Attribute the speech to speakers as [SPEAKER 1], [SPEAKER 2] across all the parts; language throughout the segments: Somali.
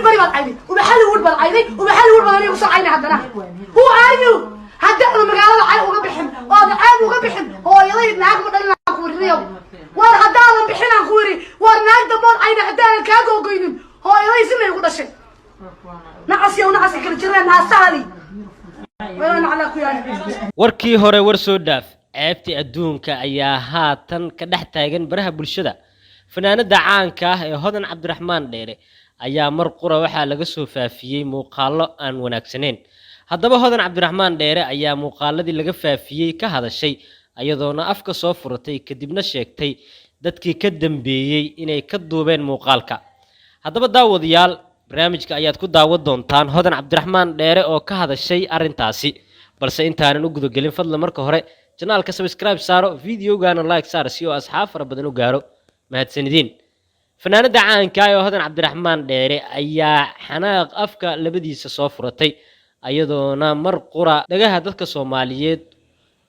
[SPEAKER 1] everybody but عيني وبحلول but عيني وبحلول but أنا وصل عيني حدنا who are you هذا المجال عين وقبحهم هذا عين وقبحهم هو يلي ناقم بدلنا كوريو وهذا على بحنا كوري وناقم دمر عين حتى كاجو قينين هو يلي سمي يقول شيء نعسي ونعسي كل جرين ناسالي وين على كيان
[SPEAKER 2] warkii hore war soo dhaaf ceebti adduunka ayaa haatan ka dhex taagan baraha bulshada fanaanada caanka ah ee Hodan Cabdiraxmaan Dheere ayaa mar qura waxa laga soo faafiyay muuqaalo aan wanaagsaneyn haddaba Hodan Cabdiraxmaan Dheere ayaa muuqaaladii laga faafiyay ka hadashay ayadoona afka soo furatay kadibna sheegtay dadkii ka dambeeyay inay ka duubeen muuqaalka haddaba daawadayaal barnaamijka ayaad ku daawad doontaan Hodan Cabdiraxmaan Dheere oo ka hadashay arintaasi balse intaanan u gudagelin fadlan marka hore channelka subscribe saaro videogana like saar si oo asxaab fara badan u gaaro mahadsanidin fanaanada caanka ah ee Hodan Cabdiraxmaan Dheere ayaa xanaaq afka labadiisa soo furatay ayadoona mar qura dhagaha dadka Soomaaliyeed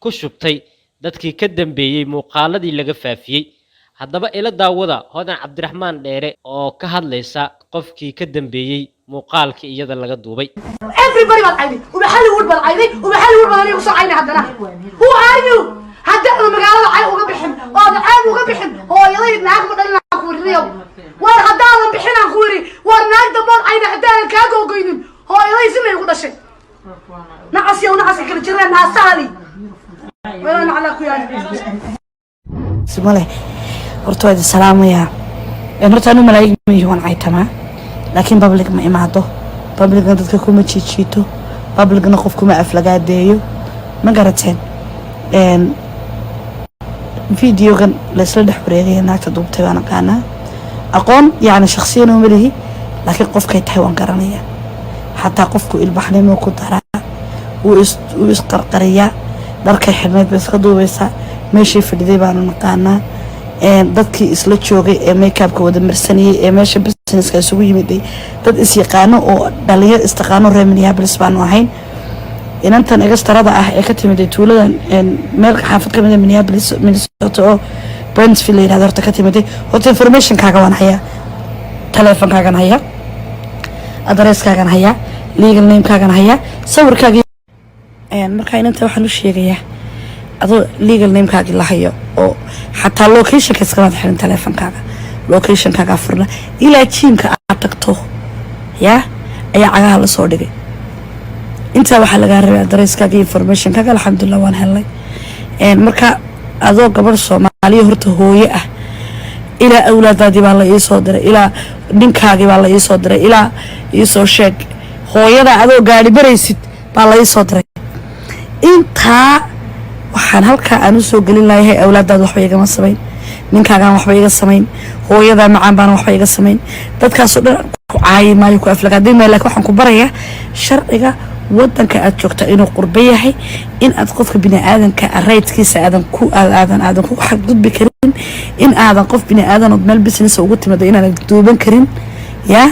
[SPEAKER 2] ku shubtay dadkii ka dambeeyay muuqaaladii laga faafiyay haddaba ila daawada Hodan Cabdiraxmaan Dheere oo ka hadlaysa qofkii ka dambeeyay muuqaalkii iyada laga duubay
[SPEAKER 1] everybody but عيني وبحلول but عيني وبحلول but أنا وصل عيني حدنا who are you هذا المجال عين وقبحهم هذا عين وقبحهم هو يلي ناقم بدلنا كوريو وهذا على بحنا كوري وناقم دمر عين حتى كاجو قينين هو يلي سمي يقول شيء نعسي ونعسي كل جرين ناسالي وين على كيان
[SPEAKER 3] سمالي horta salaamaya horta anu malaa'ig ma yahay caytama laakiin public ma imaado public dadka kuma jiito public na qof kuma aflagaadeeyo ma garateen video kan la isla dhex wareegay naagta duubtay baan aqaana aqoon yaani shakhsiyan oo malihi laakiin qofkay tahay waan garanaya hatta qofku ilbaxnimo ku daraa uu isqarqariya dharkay xirneed bas ka duubaysa meeshii fadhiday baan aqaana dadkii isla joogay ee makeup-ka wada marsanayay ee meesha business-ka isugu yimiday dad is yaqaano oo dhalinyar istaqaano reer Minneapolis baan ahayn inantan egastarada ah ee ka timid tuuladan meel xaafad ka mid ah Minneapolis Minnesota oo Brentsville ila horta ka timid horta information kaaga waan hayaa telefonkaaga hayaa address-kaaga hayaa legal name-kaaga hayaa sawirkaaga marka inanta waxaan u sheegayaa adoo legal name-kaaga la hayo oo حتى location ka iska xiran telefonkaaga location kaaga furna ilaa jiimka aad tagto ya ayaa cagaha la soo dhigay inta waxa laga rabaa address-kaaga information kaaga alxamdulillah waan helay marka adoo gabar Soomaaliya horta hooyo ah ila awlaadaadi baa la ii soo diray ila ninkaagi baa la ii soo diray ila ii soo sheeg hooyada adoo gaari baraysid baa la ii soo diray inta waxaan halka aan soo galin lahayn awlaadaad waxba iga ma sameyn ninkaaga waxba iga sameyn hooyada macaan baan waxba iga sameyn dadkaas oo dhan ku caayimay ku aflagaadeen laakiin waxaan ku barayaa sharciga wadanka aad joogta inuu qurba yahay in aad qofka bini aadanka rights-kiisa aadan ku xadgudbi karin in aadan qof bini aadan oo meel business ugu timaado inaan duuban karin ya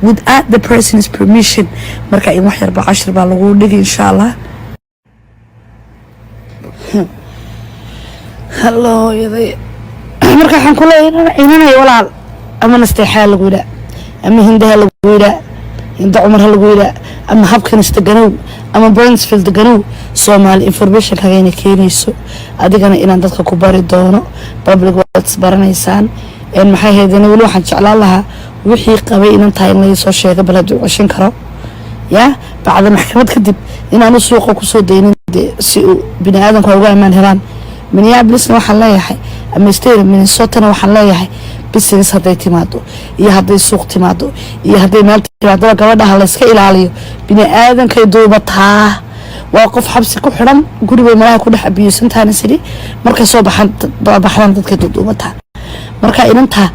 [SPEAKER 3] without the person's permission marka in wax yarba 10 baa lagu dhigi insha Allah hello yaday marka waxaan ku leeyahay inanay walaal ama nasteexaa lagu yiraahdo ama hindaha lagu yiraahdo inta umar lagu yiraahdo ama habkan istaganow ama Brentsville deganow Soomaali information kaga inay keenayso adigana inaan dadka ku bari doono public words baranaysaan maxay heedana wali waxaan jeclaan lahaa wixii qabay inaan tahay in la soo sheego balad u ceshan karo ya bacda maxkamad kadib inaan suuqa ku soo deeynin si bini aadanku uga iman helaan Minneapolis waxaan leeyahay ama state Minnesota waxaan leeyahay business haday timaado iyo haday suuq timaado iyo haday meel timaado gabadha la iska ilaaliyo bini aadanka duubataa waa qof xabsi ku xiran guriga malaha ku dhex abiyeysantaana sidii marka soo baxan dadka duubataa marka inanta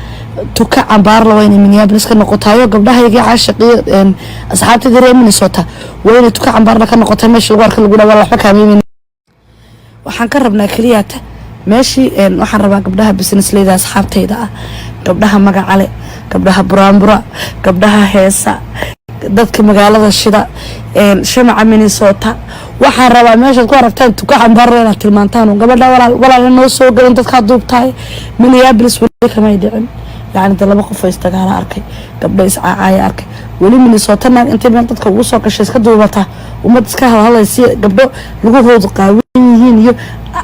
[SPEAKER 3] tuka cambaar la wayna Minneapolis ka noqotaayo gabdhaha iyaga caashiqiin asxaabta reer Minnesota wayna tuka cambaar ka noqotay meesha warka lagu dhawaal waxba kaamiyeen waxaan ka rabnaa kaliyaata meeshii waxaan rabaa gabdhaha business leedahay asxaabtayda ah gabdhaha magacale gabdhaha buraanbura gabdhaha heesa dadka magaalada shida shamaca Minnesota waxaan rabaa meesha ku aragtaan tuka cambaar la tilmaantaan gabadha walaal noo soo galin dadka duubtay Minneapolis wali kama dhicin يعني دلما قف استغال أركي قبل إسعاء أركي ولي من صوتنا أنت من تدك وصل كشيء كدوبتها وما تسكها هلا يصير قبل لقوه قاويين يو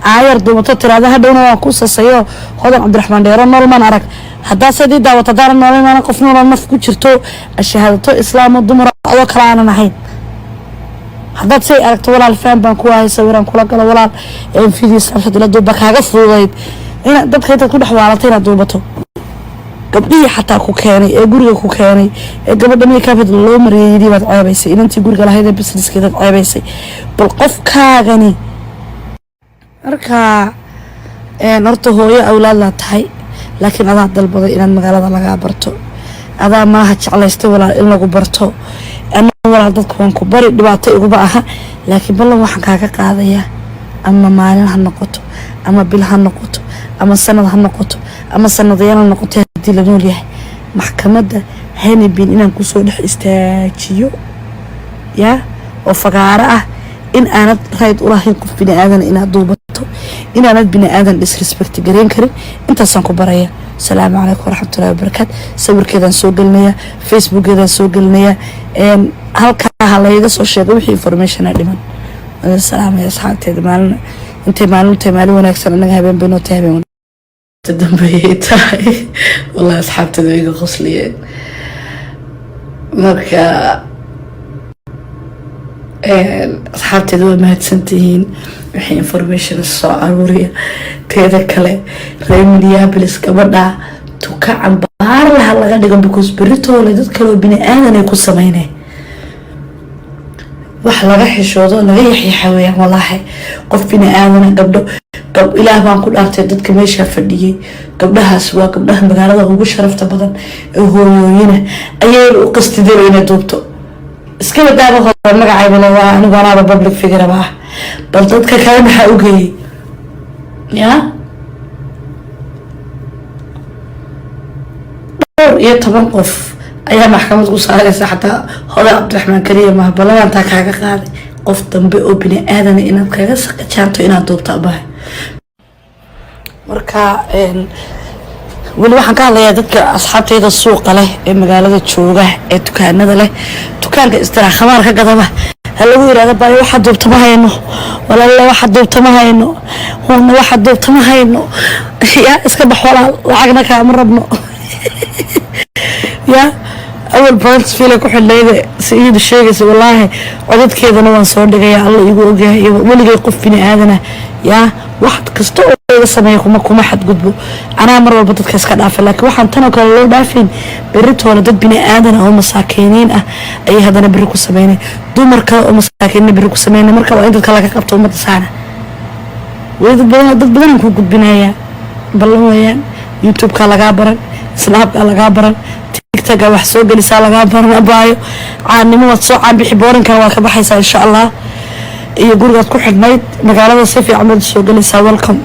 [SPEAKER 3] عاير دوبته ترى هذا دونا وكوس السيو هذا عبد الرحمن ديرو نول ما نرك هذا سيدي دعوة دار نول ما نقفنا ولا نفكو شرتو الشهادة إسلام الضمر أو كرانا نحين هذا شيء أركت ولا الفهم بنكوا يسويران كلا كلا ولا في دي سالفة لا دوبك هذا فوضيت هنا دبك تكون حوالتين دوبته قبلي حتى كوكاني جوري كوكاني قبل دمي كافد اللو مريدي بعد عيبسي إن أنتي جوري على هذا بس كذا عيبسي بالقف كاغني أركا نرته هو أولاد لا تحي لكن أنا عبد البضي إن المجال هذا لقى برتو هذا ما هتش على استوى إلا قبرتو أنا ولا ضد كون كبري دبعتي قبعها لكن بالله واحد قاضية أما مالين هالنقطة أما بيل هالنقطة أما السنة هالنقطة أما السنة ضيانا النقطة هدي لنوليه محكمة هاني بين إن كسود استاجيو يا وفقارة إن أنا رايد أراهن كف بني آدم إن أدوبته إن أنا بني آدم disrespect جرين كريم أنت سانكو برايا السلام عليكم ورحمة الله وبركاته صور كذا نسوق المية فيسبوك كذا نسوق المية هلا يقص الشيء وحي information أديمن السلام يا أصحاب تدمالنا أنت مالو ونكسر أنها بين بنو تهبون تدمبيتاي والله أصحاب تدميق غصليين مركا أصحاب تدوى ما هتسنتين وحي information الصاع عرورية تيدا كله ريميديا بلس كبرنا توكا عن بار لها لغا ديقان بكوز بريتو لدد كلو بني آدن يكو سمينه wax laga xishoodo laga yaxyaxa weeyaan wallahi qof bini aadana gabdho ilaah baan ku dhaartay dadka meesha fadhiyay gabdhahaas waa gabdhaha magaalada ugu sharafta badan ee hooyooyina ayay u qastideen inay duubto iska wadaaba hore magacayda waa anigu anaaba public figure baa bal dadka kale maxaa u geeyay ya iyo 10 qof ayaa maxkamad ku saaraysa xataa hore Cabdiraxmaan kaliya ma balanta kaaga qaaday qof dambe oo bini aadan inaad kaga saqajaanto inaad doobto abaa marka wali waxaan ka hadlayaa dadka asxaabtayda suuqa leh ee magaalada jooga ee dukaanada leh dukaanka istiraxamaar ka gadaba hal lagu yiraahdo baa waxa doobto ma hayno walaal waxa doobto ma hayno hoorna waxa doobto ma hayno ya iska baxwala lacagna ka ma rabno ya أول بانس فيلك وحليده سيد الشيخ والله عدد كذا نوان صور دقيا الله يقول جاه ولي يقف فيني آذنا يا واحد كستو سمايكم ما حد قدبو أنا مرة بطت كاس كذا فلك واحد تنا كان لو دافين بريت ولا ضد بني آذنا أو مساكينين أي هذا أنا بريكو سميني دو مركا أو مساكين بريكو سميني مركا وأنت كلا كقبتو ما تسعنا وإذا ضد بدنا نكون قد بنايا بالله ويان يوتيوب كلا جابرن سناب كلا جابرن تيكتوك wax soo galisa laga barnaabayo caanimo wad soo caan bixi boorinka waa ka baxaysa insha Allah iyo guriga ku xidhnayd magaalada si fiican soo galisa welcome